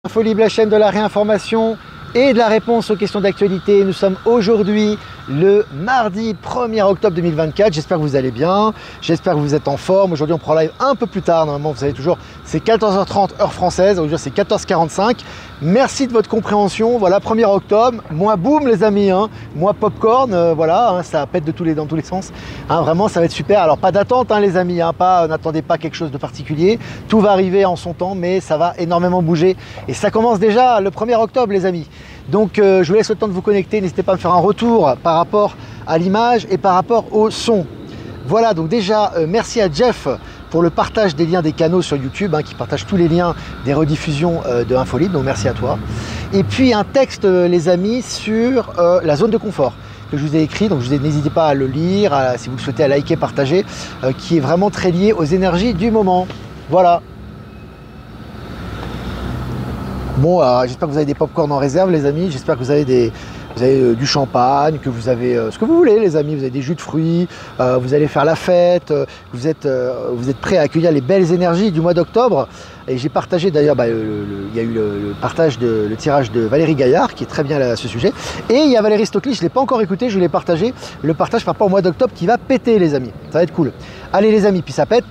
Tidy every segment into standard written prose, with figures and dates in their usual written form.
Infolible, la chaîne de la réinformation et de la réponse aux questions d'actualité. Nous sommes aujourd'hui le mardi 1er octobre 2024. J'espère que vous allez bien, j'espère que vous êtes en forme. Aujourd'hui on prend live un peu plus tard, normalement vous savez toujours c'est 14h30 heure française, aujourd'hui c'est 14h45. Merci de votre compréhension. Voilà, 1er octobre, moi boum les amis, hein. Moi popcorn, voilà, hein, ça pète dans tous les sens, hein, vraiment ça va être super. Alors pas d'attente hein, les amis, hein, n'attendez pas quelque chose de particulier, tout va arriver en son temps, mais ça va énormément bouger et ça commence déjà le 1er octobre les amis. Donc je vous laisse le temps de vous connecter, n'hésitez pas à me faire un retour par rapport à l'image et par rapport au son. Voilà, donc déjà merci à Jeff pour le partage des liens des canaux sur YouTube, hein, qui partage tous les liens des rediffusions de Infolible, donc merci à toi. Et puis un texte les amis sur la zone de confort que je vous ai écrit, donc n'hésitez pas à le lire, si vous le souhaitez à liker, partager, qui est vraiment très lié aux énergies du moment. Voilà. Bon, j'espère que vous avez des pop-corn en réserve les amis, j'espère que vous avez du champagne, que vous avez ce que vous voulez les amis, vous avez des jus de fruits, vous allez faire la fête, vous êtes prêts à accueillir les belles énergies du mois d'octobre. Et j'ai partagé d'ailleurs, il y a eu le tirage de Valérie Gaillard qui est très bien là, à ce sujet. Et il y a Valérie Stockley, je ne l'ai pas encore écouté, je voulais partager le partage par rapport au mois d'octobre qui va péter les amis, ça va être cool. Allez les amis, puis ça pète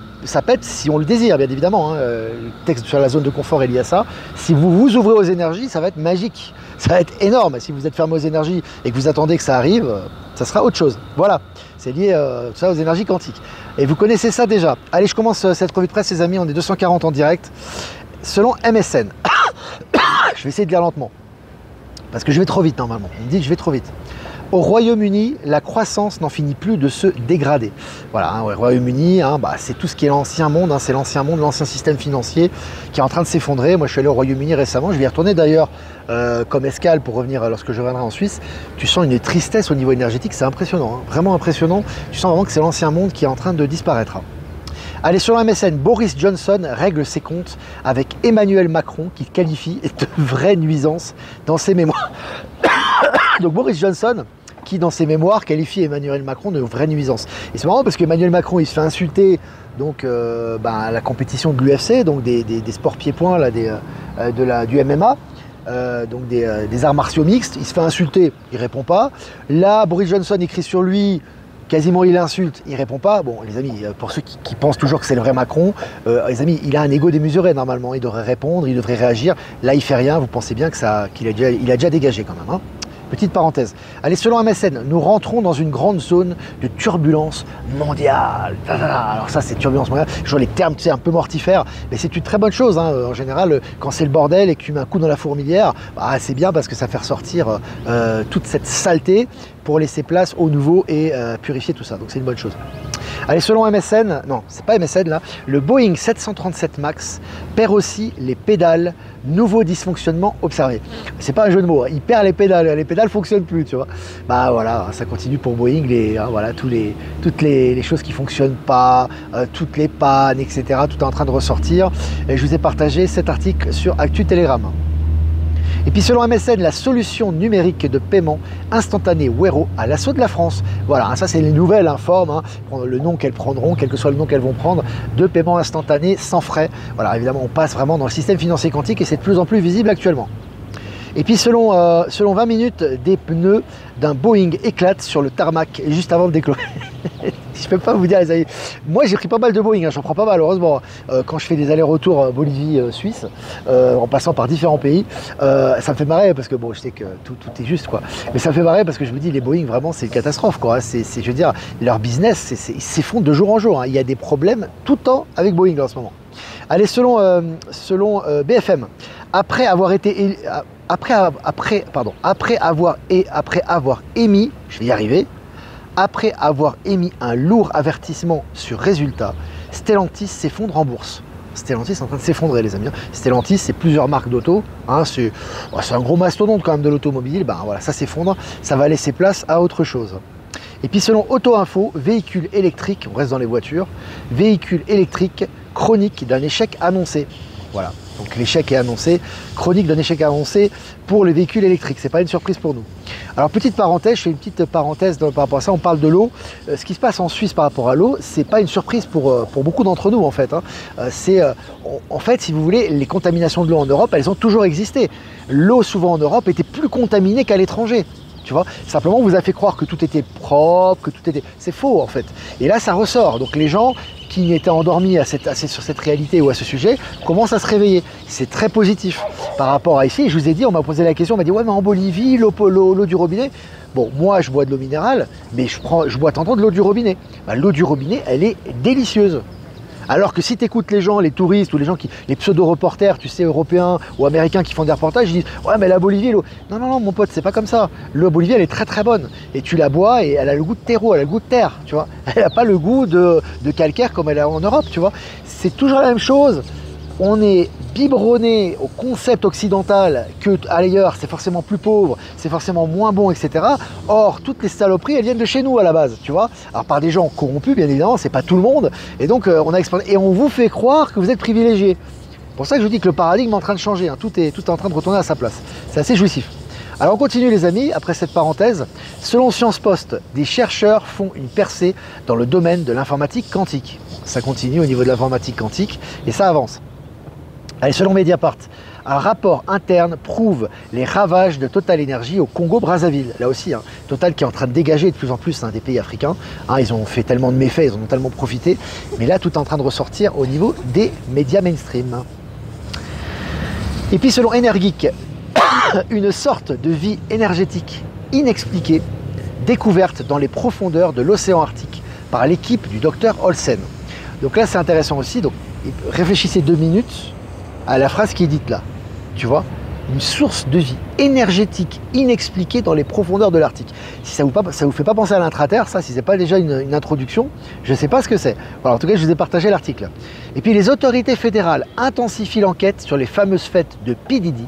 si on le désire bien évidemment, hein. Le texte sur la zone de confort est lié à ça. Si vous vous ouvrez aux énergies, ça va être magique, ça va être énorme. Si vous êtes fermé aux énergies et que vous attendez que ça arrive, ça sera autre chose. Voilà, c'est lié tout ça aux énergies quantiques. Et vous connaissez ça déjà. Allez, je commence cette revue de presse les amis, on est 240 en direct. Selon MSN, je vais essayer de lire lentement, parce que je vais trop vite normalement, on me dit que je vais trop vite. Au Royaume-Uni, la croissance n'en finit plus de se dégrader. Voilà, hein, au Royaume-Uni, hein, c'est tout ce qui est l'ancien monde, hein, c'est l'ancien monde, l'ancien système financier qui est en train de s'effondrer. Moi, je suis allé au Royaume-Uni récemment, je vais y retourner d'ailleurs comme escale pour revenir lorsque je reviendrai en Suisse. Tu sens une tristesse au niveau énergétique, c'est impressionnant, hein, vraiment impressionnant. Tu sens vraiment que c'est l'ancien monde qui est en train de disparaître. Allez, sur MSN, Boris Johnson règle ses comptes avec Emmanuel Macron qui qualifie de vraie nuisance dans ses mémoires. Donc Boris Johnson qui dans ses mémoires qualifie Emmanuel Macron de vraie nuisance. Et c'est marrant parce qu'Emmanuel Macron il se fait insulter donc à la compétition de l'UFC, donc des sports pieds-points là, du MMA. Donc des arts martiaux mixtes, il se fait insulter, il répond pas. Là, Boris Johnson écrit sur lui, quasiment il insulte, il répond pas. Bon, les amis, pour ceux qui pensent toujours que c'est le vrai Macron, les amis, il a un ego démesuré normalement, il devrait répondre, il devrait réagir. Là, il fait rien, vous pensez bien qu'il a déjà dégagé quand même, hein. Petite parenthèse. Allez, selon MSN, nous rentrons dans une grande zone de turbulence mondiale. Alors ça, c'est turbulence mondiale. Toujours les termes, tu sais, un peu mortifères, mais c'est une très bonne chose, hein. En général, quand c'est le bordel et que tu mets un coup dans la fourmilière, c'est bien parce que ça fait ressortir toute cette saleté pour laisser place au nouveau et purifier tout ça. Donc c'est une bonne chose. Allez, selon MSN, non, c'est pas MSN là, le Boeing 737 MAX perd aussi les pédales, nouveau dysfonctionnement observé. C'est pas un jeu de mots, hein. Il perd les pédales fonctionnent plus, tu vois. Bah voilà, ça continue pour Boeing, voilà, toutes les choses qui fonctionnent pas, toutes les pannes, etc. Tout est en train de ressortir. Et je vous ai partagé cet article sur Actu Telegram. Et puis selon MSN, la solution numérique de paiement instantané Wero à l'assaut de la France. Voilà, ça c'est les nouvelles informes, hein, le nom qu'elles prendront, quel que soit le nom qu'elles vont prendre, de paiement instantané sans frais. Voilà, évidemment on passe vraiment dans le système financier quantique et c'est de plus en plus visible actuellement. Et puis selon 20 minutes, des pneus d'un Boeing éclatent sur le tarmac juste avant de décoller. Je peux pas vous dire les amis, moi j'ai pris pas mal de Boeing, hein, j'en prends pas mal heureusement quand je fais des allers-retours Bolivie-Suisse en passant par différents pays, ça me fait marrer parce que bon je sais que tout est juste quoi, mais ça me fait marrer parce que je me dis les Boeing vraiment c'est une catastrophe quoi, je veux dire leur business ils s'effondrent de jour en jour, hein. Il y a des problèmes tout le temps avec Boeing en ce moment. Allez, selon BFM, après avoir émis, je vais y arriver, après avoir émis un lourd avertissement sur résultat, Stellantis s'effondre en bourse. Stellantis est en train de s'effondrer les amis. Stellantis, c'est plusieurs marques d'auto, hein, c'est un gros mastodonte quand même de l'automobile, voilà, ça s'effondre, ça va laisser place à autre chose. Et puis selon Auto Info, véhicule électrique, on reste dans les voitures, véhicule électrique chronique d'un échec annoncé. Voilà. Donc l'échec est annoncé, chronique d'un échec annoncé pour les véhicules électriques, c'est pas une surprise pour nous. Alors petite parenthèse, je fais une petite parenthèse par rapport à ça, on parle de l'eau. Ce qui se passe en Suisse par rapport à l'eau, c'est pas une surprise pour beaucoup d'entre nous en fait. En fait, si vous voulez, les contaminations de l'eau en Europe, elles ont toujours existé. L'eau souvent en Europe était plus contaminée qu'à l'étranger. Tu vois, simplement on vous a fait croire que tout était propre, que tout était... C'est faux en fait. Et là ça ressort. Donc les gens qui étaient endormis sur cette réalité ou à ce sujet commencent à se réveiller. C'est très positif par rapport à ici. Je vous ai dit, on m'a posé la question, on m'a dit ouais mais en Bolivie, l'eau du robinet. Bon, moi je bois de l'eau minérale, mais je bois tantôt de l'eau du robinet. Bah, l'eau du robinet, elle est délicieuse. Alors que si tu écoutes les gens, les touristes ou les pseudo-reporters, tu sais, européens ou américains qui font des reportages, ils disent « Ouais, mais la Bolivie, l'eau... » Non, non, non, mon pote, c'est pas comme ça. L'eau Bolivie, elle est très très bonne. Et tu la bois et elle a le goût de terreau, elle a le goût de terre, tu vois. Elle n'a pas le goût de calcaire comme elle a en Europe, tu vois. C'est toujours la même chose. On est biberonné au concept occidental que ailleurs c'est forcément plus pauvre, c'est forcément moins bon, etc. Or, toutes les saloperies, elles viennent de chez nous à la base, tu vois. Alors par des gens corrompus, bien évidemment, c'est pas tout le monde. Et donc, on vous fait croire que vous êtes privilégié. C'est pour ça que je vous dis que le paradigme est en train de changer, hein. Tout est en train de retourner à sa place. C'est assez jouissif. Alors on continue les amis, après cette parenthèse. Selon Sciences Post, des chercheurs font une percée dans le domaine de l'informatique quantique. Ça continue au niveau de l'informatique quantique et ça avance. Allez, selon Mediapart, un rapport interne prouve les ravages de Total Energy au Congo-Brazzaville. Là aussi, hein, Total qui est en train de dégager de plus en plus des pays africains. Ils ont fait tellement de méfaits, ils en ont tellement profité. Mais là, tout est en train de ressortir au niveau des médias mainstream. Et puis, selon Energeek, une sorte de vie énergétique inexpliquée, découverte dans les profondeurs de l'océan Arctique par l'équipe du docteur Olsen. Donc là, c'est intéressant aussi. Donc, réfléchissez 2 minutes à la phrase qui est dite là, tu vois, une source de vie énergétique inexpliquée dans les profondeurs de l'Arctique. Si ça vous fait pas penser à l'intraterre, ça, si c'est pas déjà une introduction, je ne sais pas ce que c'est. Voilà, en tout cas, je vous ai partagé l'article. Et puis, les autorités fédérales intensifient l'enquête sur les fameuses fêtes de P. Diddy.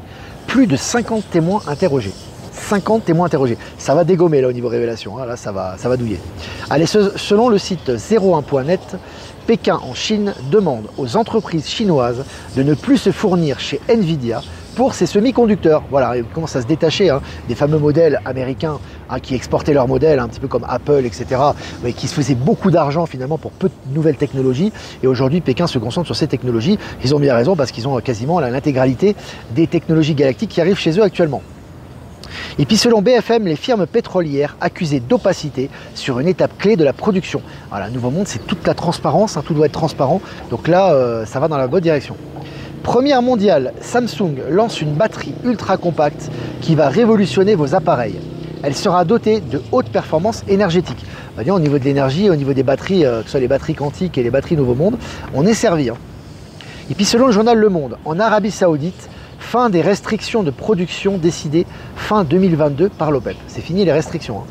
Plus de 50 témoins interrogés. 50 témoins interrogés. Ça va dégommer là au niveau révélation, hein. Là ça va douiller. Allez, selon le site 01.net, Pékin en Chine demande aux entreprises chinoises de ne plus se fournir chez Nvidia pour ses semi-conducteurs. Voilà, ils commencent à se détacher des fameux modèles américains qui exportaient leurs modèles, un petit peu comme Apple, etc., mais qui se faisaient beaucoup d'argent finalement pour peu de nouvelles technologies. Et aujourd'hui, Pékin se concentre sur ces technologies. Ils ont bien raison parce qu'ils ont quasiment l'intégralité des technologies galactiques qui arrivent chez eux actuellement. Et puis selon BFM, les firmes pétrolières accusées d'opacité sur une étape clé de la production. Voilà, le Nouveau Monde, c'est toute la transparence, hein, tout doit être transparent. Donc là, ça va dans la bonne direction. Première mondiale, Samsung lance une batterie ultra compacte qui va révolutionner vos appareils. Elle sera dotée de haute performance énergétique. Au niveau de l'énergie, au niveau des batteries, que ce soit les batteries quantiques et les batteries Nouveau Monde, on est servi. Et puis selon le journal Le Monde, en Arabie Saoudite, fin des restrictions de production décidées fin 2022 par l'OPEP. C'est fini les restrictions.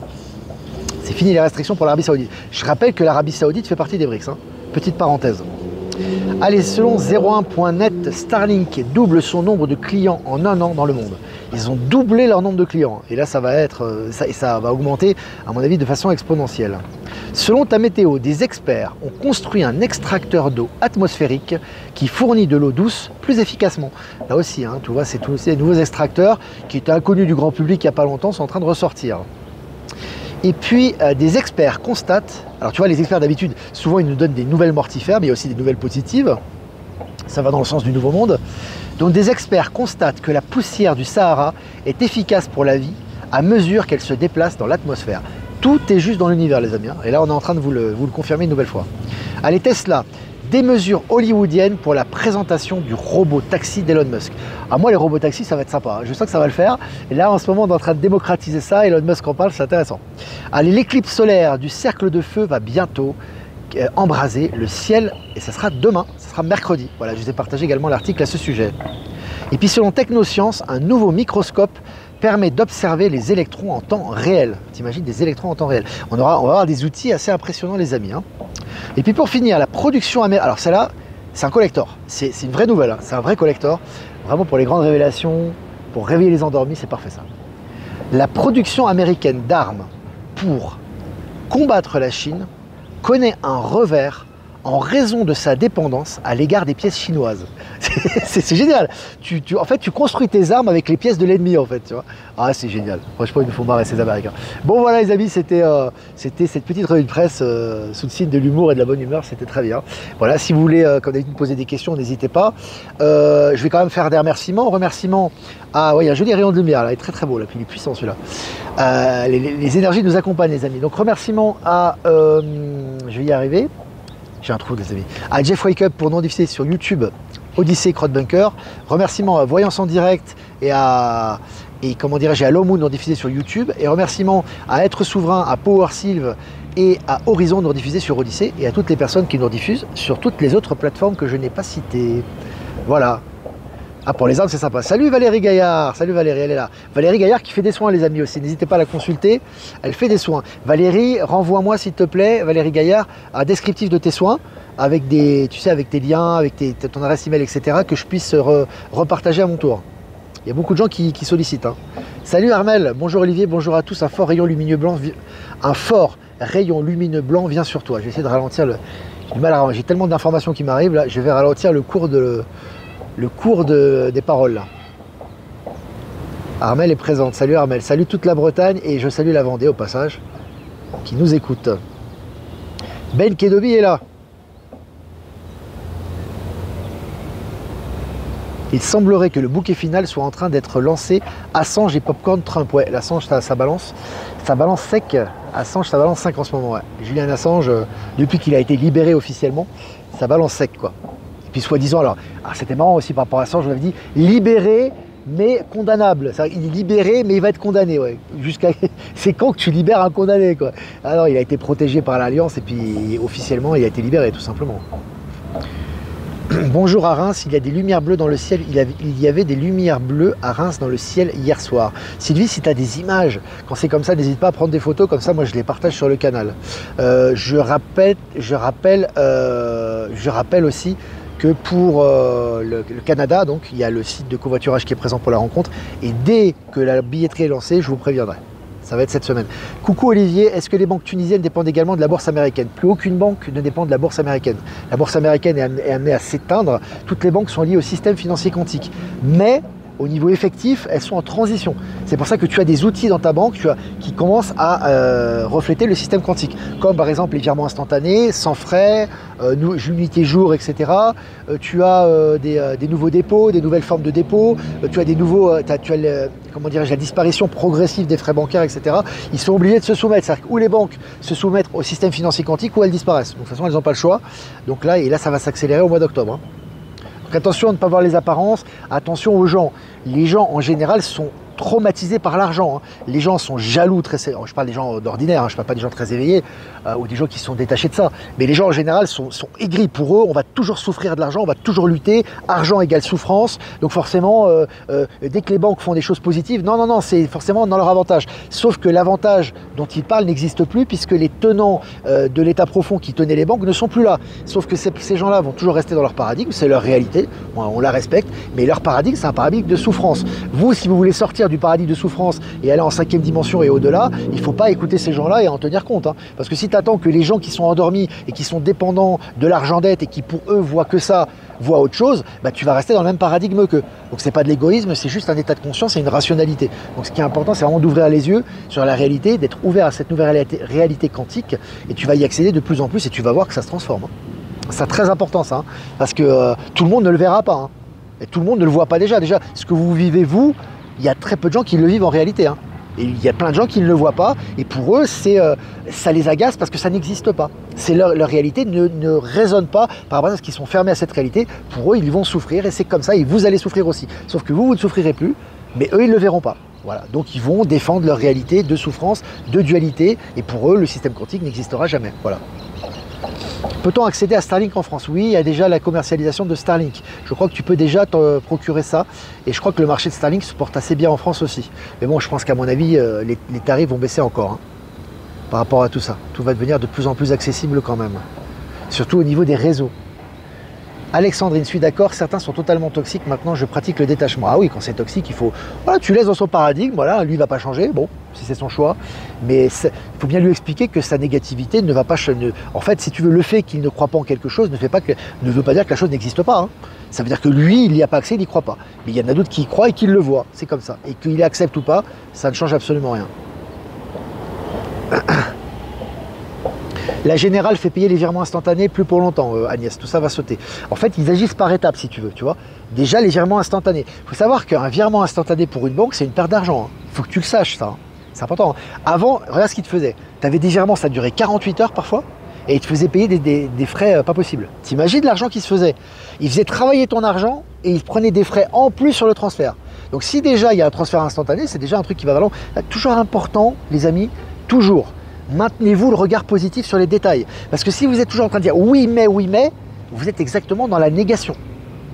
C'est fini les restrictions pour l'Arabie Saoudite. Je rappelle que l'Arabie Saoudite fait partie des BRICS. Petite parenthèse. Allez, selon 01.net, Starlink double son nombre de clients en 1 an dans le monde. Ils ont doublé leur nombre de clients. Et là, ça va augmenter, à mon avis, de façon exponentielle. Selon ta météo, des experts ont construit un extracteur d'eau atmosphérique qui fournit de l'eau douce plus efficacement. Là aussi, tu vois, c'est tous ces nouveaux extracteurs qui étaient inconnus du grand public il n'y a pas longtemps, sont en train de ressortir. Et puis, des experts constatent, alors tu vois, les experts d'habitude, souvent ils nous donnent des nouvelles mortifères, mais il y a aussi des nouvelles positives. Ça va dans le sens du Nouveau Monde. Donc des experts constatent que la poussière du Sahara est efficace pour la vie à mesure qu'elle se déplace dans l'atmosphère. Tout est juste dans l'univers, les amis. Et là, on est en train de vous le confirmer une nouvelle fois. Allez, Tesla, des mesures hollywoodiennes pour la présentation du robot taxi d'Elon Musk. Moi, les robots taxis, ça va être sympa. Je sens que ça va le faire. Et là, en ce moment, on est en train de démocratiser ça. Elon Musk en parle, c'est intéressant. Allez, l'éclipse solaire du cercle de feu va bientôt embraser le ciel. Et ça sera demain, ça sera mercredi. Voilà, je vous ai partagé également l'article à ce sujet. Et puis, selon Technosciences, un nouveau microscope permet d'observer les électrons en temps réel. T'imagines des électrons en temps réel. On va avoir des outils assez impressionnants, les amis. Et puis pour finir, la production américaine. Alors celle-là, c'est un collector. C'est une vraie nouvelle. C'est un vrai collector. Vraiment pour les grandes révélations, pour réveiller les endormis, c'est parfait ça. La production américaine d'armes pour combattre la Chine connaît un revers en raison de sa dépendance à l'égard des pièces chinoises. C'est génial. En fait, tu construis tes armes avec les pièces de l'ennemi, en fait. Tu vois. Ah, c'est génial. Franchement, il nous faut marrer ces Américains. Bon, voilà, les amis, c'était cette petite revue de presse sous le signe de l'humour et de la bonne humeur. C'était très bien. Voilà, si vous voulez, comme d'habitude, me poser des questions, n'hésitez pas. Je vais quand même faire des remerciements. Remerciements à... ouais, il y a un joli rayon de lumière, là. Il est très, très beau, là. Puis il est puissant, celui-là. Les énergies nous accompagnent, les amis. Donc, remerciements à... je vais y arriver. J'ai un trou, les amis. À Jeff Wake Up pour non diffuser sur YouTube, Odyssey, Crowdbunker. Remerciements à Voyance en direct et à Low Moon non diffusé sur YouTube. Et remerciements à Être Souverain, à Power Sylve et à Horizon non diffusé sur Odyssey. Et à toutes les personnes qui nous diffusent sur toutes les autres plateformes que je n'ai pas citées. Voilà. Ah, pour les armes, c'est sympa. Salut Valérie Gaillard. Salut Valérie, elle est là. Valérie Gaillard qui fait des soins, les amis, aussi. N'hésitez pas à la consulter. Elle fait des soins. Valérie, renvoie-moi, s'il te plaît, Valérie Gaillard, un descriptif de tes soins avec tu sais, avec tes liens, avec ton adresse email, etc., que je puisse repartager à mon tour. Il y a beaucoup de gens qui sollicitent. Hein. Salut Armel. Bonjour Olivier. Bonjour à tous. Un fort rayon lumineux blanc vient sur toi. Je vais essayer de ralentir j'ai du mal à... J'ai tellement d'informations qui m'arrivent là. Je vais ralentir le cours des paroles là. Armel est présente. Salut Armel. Salut toute la Bretagne et je salue la Vendée au passage qui nous écoute. Ben Kedobi est là. Il semblerait que le bouquet final soit en train d'être lancé. Assange et Popcorn Trump. Ouais, l'Assange ça balance sec. Assange ça balance 5 en ce moment. Ouais. Julian Assange, depuis qu'il a été libéré officiellement, ça balance sec quoi. Et puis soi-disant, alors c'était marrant aussi par rapport à Assange, je l'avais dit, libéré mais condamnable. Il est libéré mais il va être condamné. Ouais. C'est quand que tu libères un condamné quoi. Alors il a été protégé par l'Alliance et puis officiellement il a été libéré tout simplement. Bonjour à Reims, il y a des lumières bleues dans le ciel. Il y avait des lumières bleues à Reims dans le ciel hier soir. Sylvie, si tu as des images, quand c'est comme ça, n'hésite pas à prendre des photos, comme ça moi je les partage sur le canal. Je rappelle aussi que pour le Canada, donc il y a le site de covoiturage qui est présent pour la rencontre. Et dès que la billetterie est lancée, je vous préviendrai. Ça va être cette semaine. Coucou Olivier, est-ce que les banques tunisiennes dépendent également de la bourse américaine? Plus aucune banque ne dépend de la bourse américaine. La bourse américaine est amenée à s'éteindre. Toutes les banques sont liées au système financier quantique. Mais au niveau effectif, elles sont en transition. C'est pour ça que tu as des outils dans ta banque qui commencent à refléter le système quantique. Comme par exemple les virements instantanés, sans frais, unité jour, etc. Tu as des nouveaux dépôts, des nouvelles formes de dépôts. Tu as des nouveaux, comment dirais-je, la disparition progressive des frais bancaires, etc. Ils sont obligés de se soumettre. C'est-à-dire que ou les banques se soumettent au système financier quantique ou elles disparaissent. Donc de toute façon, elles n'ont pas le choix. Donc là, ça va s'accélérer au mois d'octobre. Hein. Donc attention à ne pas voir les apparences, attention aux gens. Les gens en général sont traumatisés par l'argent. Hein. Les gens sont jaloux, je parle des gens d'ordinaire, hein, je ne parle pas des gens très éveillés ou des gens qui sont détachés de ça. Mais les gens en général sont aigris. Pour eux, on va toujours souffrir de l'argent, on va toujours lutter. Argent égale souffrance. Donc forcément, dès que les banques font des choses positives, non, c'est forcément dans leur avantage. Sauf que l'avantage dont ils parlent n'existe plus puisque les tenants de l'état profond qui tenaient les banques ne sont plus là. Sauf que ces gens-là vont toujours rester dans leur paradigme, c'est leur réalité, on la respecte, mais leur paradigme, c'est un paradigme de souffrance. Vous, si vous voulez sortir du paradigme de souffrance et aller en 5e dimension et au-delà, il ne faut pas écouter ces gens-là et en tenir compte. Hein. Parce que si tu attends que les gens qui sont endormis et qui sont dépendants de l'argent dette et qui pour eux voient que ça, voient autre chose, bah, tu vas rester dans le même paradigme qu'eux. Donc c'est pas de l'égoïsme, c'est juste un état de conscience et une rationalité. Donc ce qui est important, c'est vraiment d'ouvrir les yeux sur la réalité, d'être ouvert à cette nouvelle réalité quantique et tu vas y accéder de plus en plus et tu vas voir que ça se transforme. Hein. C'est très important ça, hein, parce que tout le monde ne le verra pas. Hein. Et tout le monde ne le voit pas déjà. Déjà, ce que vous vivez vous, il y a très peu de gens qui le vivent en réalité. Hein. Et il y a plein de gens qui ne le voient pas. Et pour eux, ça les agace parce que ça n'existe pas. Leur réalité ne résonne pas par rapport à ce qu'ils sont fermés à cette réalité. Pour eux, ils vont souffrir et c'est comme ça. Et vous allez souffrir aussi. Sauf que vous ne souffrirez plus. Mais eux, ils ne le verront pas. Voilà. Donc, ils vont défendre leur réalité de souffrance, de dualité. Et pour eux, le système quantique n'existera jamais. Voilà. Peut-on accéder à Starlink en France? Oui, il y a déjà la commercialisation de Starlink. Je crois que tu peux déjà te procurer ça. Et je crois que le marché de Starlink se porte assez bien en France aussi. Mais bon, je pense qu'à mon avis, les tarifs vont baisser encore hein, par rapport à tout ça. Tout va devenir de plus en plus accessible quand même. Surtout au niveau des réseaux. Alexandrine, suis d'accord, certains sont totalement toxiques, maintenant je pratique le détachement. Ah oui, quand c'est toxique, il faut... Voilà, tu laisses dans son paradigme, voilà, lui il va pas changer, bon, si c'est son choix, mais il faut bien lui expliquer que sa négativité ne va pas... En fait, si tu veux, le fait qu'il ne croit pas en quelque chose ne veut pas dire que la chose n'existe pas. Hein. Ça veut dire que lui, il n'y a pas accès, il n'y croit pas. Mais il y en a d'autres qui y croient et qui le voient, c'est comme ça. Et qu'il accepte ou pas, ça ne change absolument rien. La générale fait payer les virements instantanés plus pour longtemps, Agnès, tout ça va sauter. En fait, ils agissent par étapes, si tu veux, tu vois. Déjà, les virements instantanés. Il faut savoir qu'un virement instantané pour une banque, c'est une perte d'argent. Il faut que tu le saches, ça. Hein. C'est important. Hein. Avant, regarde ce qu'ils te faisaient. Tu avais des virements, ça durait 48 heures parfois, et ils te faisaient payer des frais pas possibles. T'imagines l'argent qui se faisait. Ils faisaient travailler ton argent, et ils prenaient des frais en plus sur le transfert. Donc si déjà il y a un transfert instantané, c'est déjà un truc qui va valoir. Toujours important, les amis, toujours. Maintenez-vous le regard positif sur les détails. Parce que si vous êtes toujours en train de dire oui mais, vous êtes exactement dans la négation.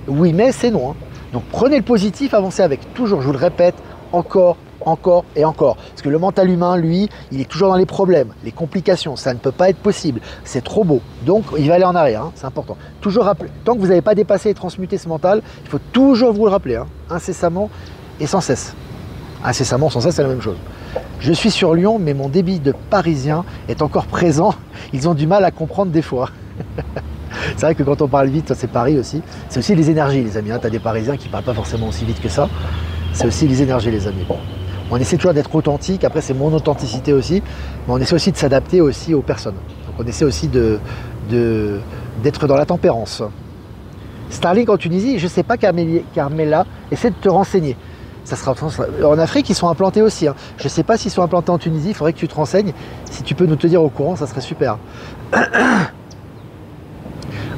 Oui mais, c'est non. Hein. Donc prenez le positif, avancez avec. Toujours, je vous le répète, encore et encore. Parce que le mental humain, lui, il est toujours dans les problèmes, les complications. Ça ne peut pas être possible. C'est trop beau. Donc il va aller en arrière, hein. C'est important. Toujours rappeler. Tant que vous n'avez pas dépassé et transmuté ce mental, il faut toujours vous le rappeler, hein. Incessamment et sans cesse. Incessamment, sans cesse, c'est la même chose. Je suis sur Lyon, mais mon débit de parisien est encore présent. Ils ont du mal à comprendre des fois. C'est vrai que quand on parle vite, c'est Paris aussi. C'est aussi les énergies, les amis. Hein. Tu as des Parisiens qui ne parlent pas forcément aussi vite que ça. C'est aussi les énergies, les amis. Bon. On essaie toujours d'être authentique. Après, c'est mon authenticité aussi. Mais on essaie aussi de s'adapter aussi aux personnes. Donc, on essaie aussi d'être dans la tempérance. Starlink en Tunisie, je ne sais pas, Carmela, essaie de te renseigner. Ça sera en Afrique, ils sont implantés aussi. Hein. Je ne sais pas s'ils sont implantés en Tunisie, il faudrait que tu te renseignes. Si tu peux nous tenir au courant, ça serait super.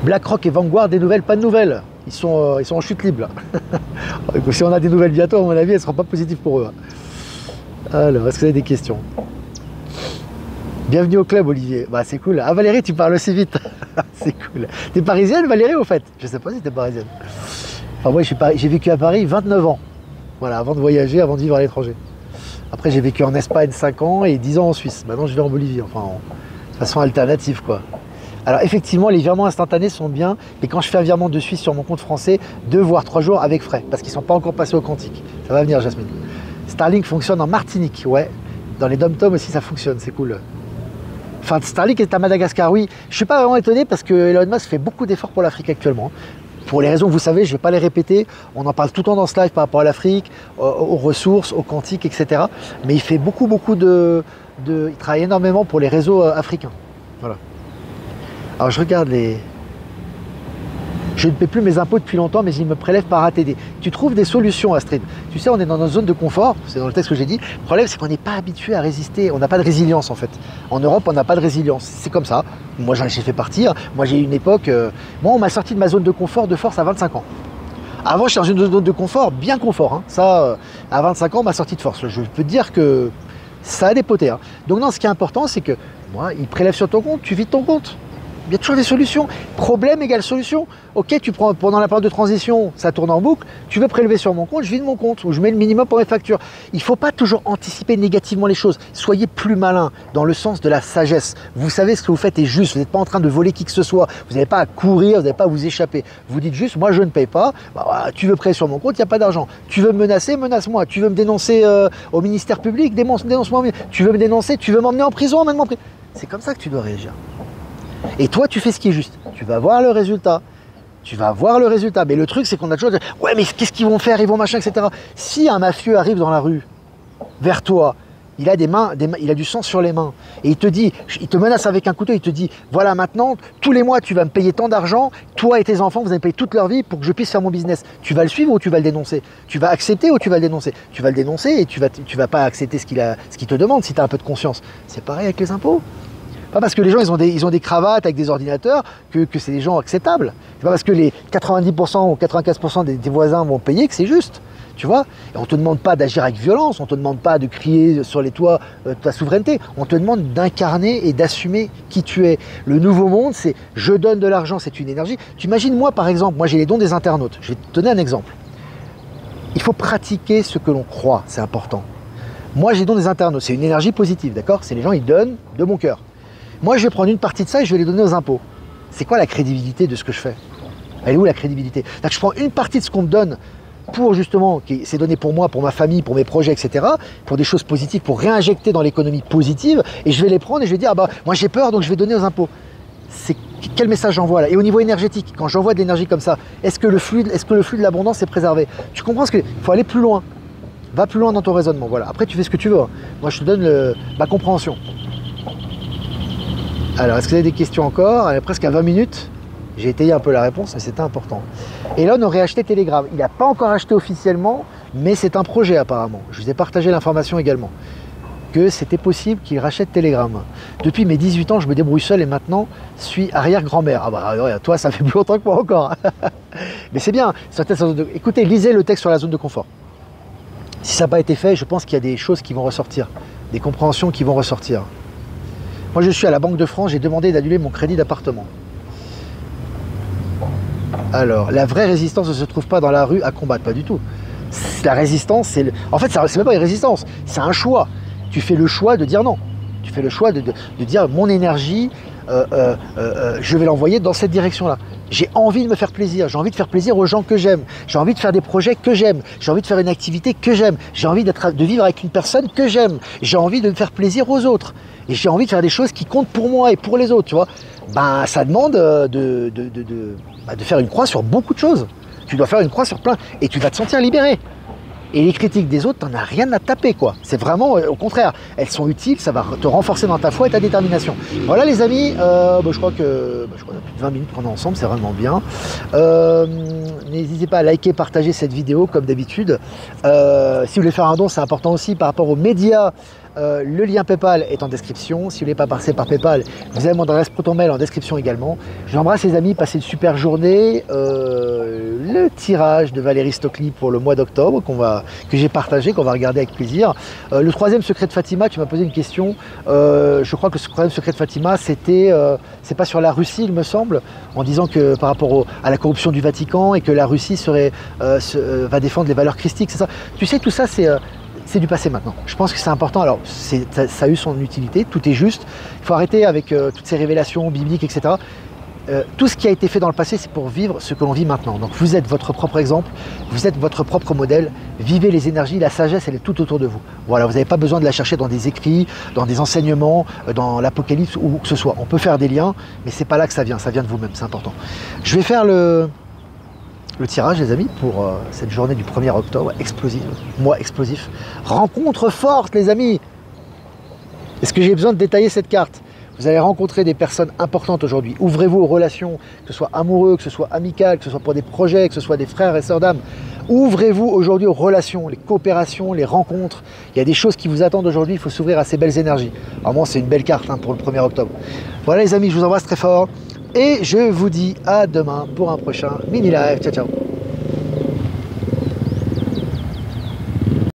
BlackRock et Vanguard, des nouvelles, pas de nouvelles. Ils sont en chute libre. Si on a des nouvelles bientôt, à mon avis, elles ne seront pas positives pour eux. Alors, est-ce que vous avez des questions? Bienvenue au club, Olivier. Bah, c'est cool. Ah, Valérie, tu parles aussi vite. C'est cool. T'es parisienne, Valérie, au fait? Je ne sais pas si t'es parisienne. Enfin, moi, j'ai vécu à Paris 29 ans. Voilà, avant de voyager, avant de vivre à l'étranger. Après, j'ai vécu en Espagne 5 ans et 10 ans en Suisse. Maintenant, je vais en Bolivie, enfin, de façon alternative, quoi. Alors, effectivement, les virements instantanés sont bien, mais quand je fais un virement de Suisse sur mon compte français, 2 voire 3 jours avec frais, parce qu'ils ne sont pas encore passés au quantique. Ça va venir, Jasmine. Starlink fonctionne en Martinique, ouais. Dans les dom-toms aussi, ça fonctionne, c'est cool. Enfin, Starlink est à Madagascar, oui. Je ne suis pas vraiment étonné parce que Elon Musk fait beaucoup d'efforts pour l'Afrique actuellement. Pour les raisons que vous savez, je ne vais pas les répéter, on en parle tout le temps dans ce live par rapport à l'Afrique, aux ressources, au quantique, etc. Mais il fait beaucoup il travaille énormément pour les réseaux africains. Voilà. Alors je regarde les... Je ne paie plus mes impôts depuis longtemps, mais ils me prélèvent par ATD. Tu trouves des solutions, Astrid. Tu sais, on est dans notre zone de confort, c'est dans le texte que j'ai dit. Le problème, c'est qu'on n'est pas habitué à résister, on n'a pas de résilience en fait. En Europe, on n'a pas de résilience, c'est comme ça. Moi, j'ai fait partir. Moi, j'ai eu une époque... Moi, on m'a sorti de ma zone de confort de force à 25 ans. Avant, j'étais dans une zone de confort, bien confort. Hein. Ça, à 25 ans, on m'a sorti de force. Je peux te dire que ça a dépoté. Hein. Donc non, ce qui est important, c'est que moi, ils prélèvent sur ton compte, tu vides ton compte. Il y a toujours des solutions. Problème égale solution. Ok, tu prends pendant la période de transition, ça tourne en boucle. Tu veux prélever sur mon compte, je vide mon compte ou je mets le minimum pour mes factures. Il ne faut pas toujours anticiper négativement les choses. Soyez plus malin dans le sens de la sagesse. Vous savez ce que vous faites est juste. Vous n'êtes pas en train de voler qui que ce soit. Vous n'avez pas à courir, vous n'avez pas à vous échapper. Vous dites juste, moi je ne paye pas. Bah, voilà, tu veux prêter sur mon compte, il n'y a pas d'argent. Tu veux me menacer, menace-moi. Tu veux me dénoncer au ministère public, dénonce-moi. Tu veux me dénoncer, tu veux m'emmener en prison, emmène-moi en prison. C'est comme ça que tu dois réagir. Et toi, tu fais ce qui est juste. Tu vas voir le résultat. Tu vas voir le résultat. Mais le truc, c'est qu'on a toujours dit, ouais, mais qu'est-ce qu'ils vont faire? Ils vont machin, etc. Si un mafieux arrive dans la rue, vers toi, il a il a du sang sur les mains. Et il te menace avec un couteau, il te dit, voilà, maintenant, tous les mois, tu vas me payer tant d'argent, toi et tes enfants, vous allez me payer toute leur vie pour que je puisse faire mon business. Tu vas le suivre ou tu vas le dénoncer? Tu vas accepter ou tu vas le dénoncer? Tu vas le dénoncer et tu vas pas accepter ce qu'il te demande si tu as un peu de conscience. C'est pareil avec les impôts. Pas parce que les gens ils ont des cravates avec des ordinateurs que c'est des gens acceptables. C'est pas parce que les 90% ou 95% des voisins vont payer que c'est juste. Tu vois? Et on ne te demande pas d'agir avec violence, on ne te demande pas de crier sur les toits ta souveraineté. On te demande d'incarner et d'assumer qui tu es. Le nouveau monde, c'est je donne de l'argent, c'est une énergie. Tu imagines moi par exemple, moi j'ai les dons des internautes. Je vais te donner un exemple. Il faut pratiquer ce que l'on croit, c'est important. Moi j'ai les dons des internautes, c'est une énergie positive, d'accord? C'est les gens, ils donnent de mon cœur. Moi, je vais prendre une partie de ça et je vais les donner aux impôts. C'est quoi la crédibilité de ce que je fais? Elle est où la crédibilité? Donc, je prends une partie de ce qu'on me donne pour justement, c'est donné pour moi, pour ma famille, pour mes projets, etc., pour des choses positives, pour réinjecter dans l'économie positive, et je vais les prendre et je vais dire, ah bah, moi j'ai peur, donc je vais donner aux impôts. Quel message j'envoie là? Et au niveau énergétique, quand j'envoie de l'énergie comme ça, est-ce que le flux de l'abondance est préservé? Tu comprends qu'il faut aller plus loin. Va plus loin dans ton raisonnement, voilà. Après, tu fais ce que tu veux. Moi, je te donne ma compréhension. Alors, est-ce que vous avez des questions encore? Elle est presque à 20 minutes. J'ai étayé un peu la réponse, mais c'était important. Elon aurait acheté Telegram. Il n'a pas encore acheté officiellement, mais c'est un projet apparemment. Je vous ai partagé l'information également, que c'était possible qu'il rachète Telegram. Depuis mes 18 ans, je me débrouille seul et maintenant, je suis arrière-grand-mère. Ah bah ouais, toi, ça fait plus longtemps que moi encore. Mais c'est bien. Écoutez, lisez le texte sur la zone de confort. Si ça n'a pas été fait, je pense qu'il y a des choses qui vont ressortir, des compréhensions qui vont ressortir. Moi, je suis à la Banque de France, j'ai demandé d'annuler mon crédit d'appartement. Alors, la vraie résistance ne se trouve pas dans la rue à combattre, pas du tout. La résistance, c'est... En fait, c'est même pas une résistance, c'est un choix. Tu fais le choix de dire non. Tu fais le choix de dire mon énergie, je vais l'envoyer dans cette direction-là. J'ai envie de me faire plaisir, j'ai envie de faire plaisir aux gens que j'aime, j'ai envie de faire des projets que j'aime, j'ai envie de faire une activité que j'aime, j'ai envie de vivre avec une personne que j'aime, j'ai envie de me faire plaisir aux autres. Et j'ai envie de faire des choses qui comptent pour moi et pour les autres, tu vois. Ben, ça demande de faire une croix sur beaucoup de choses. Tu dois faire une croix sur plein, et tu vas te sentir libéré. Et les critiques des autres, t'en as rien à taper, quoi. C'est vraiment, au contraire, elles sont utiles, ça va te renforcer dans ta foi et ta détermination. Voilà les amis, je crois qu'on a plus de 20 minutes qu'on est ensemble, c'est vraiment bien. N'hésitez pas à liker, partager cette vidéo comme d'habitude. Si vous voulez faire un don, c'est important aussi par rapport aux médias. Le lien PayPal est en description. Si vous ne voulez pas passer par PayPal, vous avez mon adresse ProtonMail en description également. Je vous embrasse les amis, passez une super journée. Le tirage de Valérie Stockley pour le mois d'octobre que j'ai partagé, qu'on va regarder avec plaisir. Le troisième secret de Fatima, tu m'as posé une question. Je crois que ce troisième secret de Fatima, c'est pas sur la Russie, il me semble, en disant que par rapport à la corruption du Vatican et que la Russie va défendre les valeurs christiques, c'est ça. Tu sais, tout ça, c'est du passé maintenant. Je pense que c'est important. Alors, ça a eu son utilité, tout est juste. Il faut arrêter avec toutes ces révélations bibliques, etc. Tout ce qui a été fait dans le passé, c'est pour vivre ce que l'on vit maintenant. Donc, vous êtes votre propre exemple, vous êtes votre propre modèle. Vivez les énergies, la sagesse, elle est tout autour de vous. Voilà, vous n'avez pas besoin de la chercher dans des écrits, dans des enseignements, dans l'Apocalypse ou où que ce soit. On peut faire des liens, mais c'est pas là que ça vient de vous-même, c'est important. Je vais faire le tirage, les amis, pour cette journée du 1er octobre, explosive, mois explosif. Rencontre forte, les amis. Est-ce que j'ai besoin de détailler cette carte? Vous allez rencontrer des personnes importantes aujourd'hui. Ouvrez-vous aux relations, que ce soit amoureux, que ce soit amical, que ce soit pour des projets, que ce soit des frères et sœurs d'âme. Ouvrez-vous aujourd'hui aux relations, les coopérations, les rencontres. Il y a des choses qui vous attendent aujourd'hui, il faut s'ouvrir à ces belles énergies. Vraiment, c'est une belle carte pour le 1er octobre. Voilà les amis, je vous embrasse très fort. Et je vous dis à demain pour un prochain mini live. Ciao, ciao.